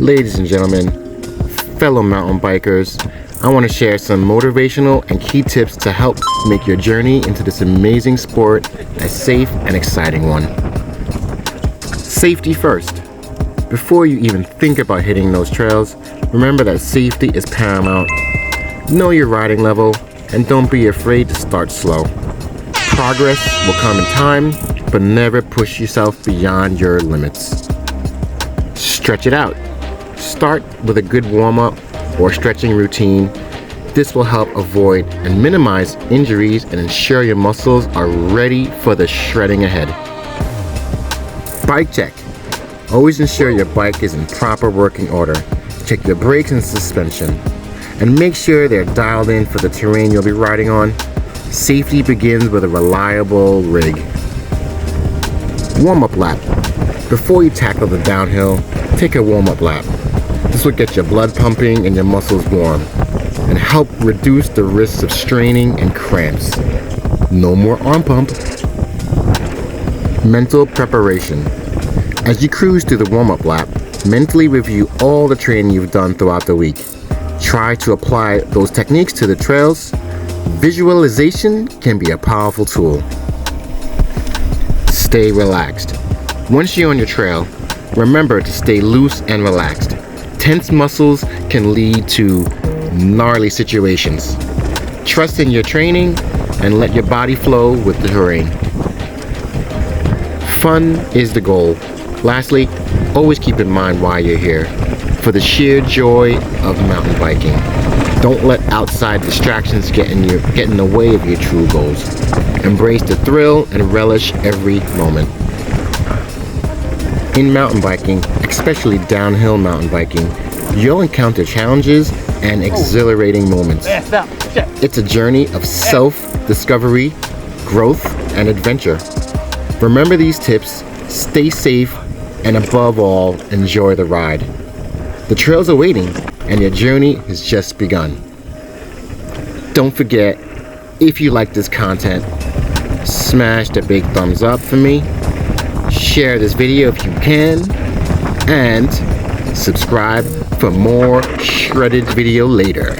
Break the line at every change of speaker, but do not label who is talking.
Ladies and gentlemen, fellow mountain bikers, I want to share some motivational and key tips to help make your journey into this amazing sport a safe and exciting one. Safety first. Before you even think about hitting those trails, remember that safety is paramount. Know your riding level and don't be afraid to start slow. Progress will come in time, but never push yourself beyond your limits. Stretch it out. Start with a good warm-up or stretching routine. This will help avoid and minimize injuries and ensure your muscles are ready for the shredding ahead. Bike check. Always ensure your bike is in proper working order. Check your brakes and suspension, and make sure they're dialed in for the terrain you'll be riding on. Safety begins with a reliable rig. Warm-up lap. Before you tackle the downhill, take a warm-up lap. This will get your blood pumping and your muscles warm, and help reduce the risks of straining and cramps. No more arm pump. Mental preparation. As you cruise through the warm-up lap, mentally review all the training you've done throughout the week. Try to apply those techniques to the trails. Visualization can be a powerful tool. Stay relaxed. Once you're on your trail, remember to stay loose and relaxed. Tense muscles can lead to gnarly situations. Trust in your training and let your body flow with the terrain. Fun is the goal. Lastly, always keep in mind why you're here. For the sheer joy of mountain biking. Don't let outside distractions get in the way of your true goals. Embrace the thrill and relish every moment. In mountain biking, especially downhill mountain biking, you'll encounter challenges and exhilarating moments. It's a journey of self-discovery, growth, and adventure. Remember these tips, stay safe, and above all, enjoy the ride. The trails are waiting, and your journey has just begun. Don't forget, if you like this content, smash the big thumbs up for me, share this video if you can, and subscribe for more shredded video later.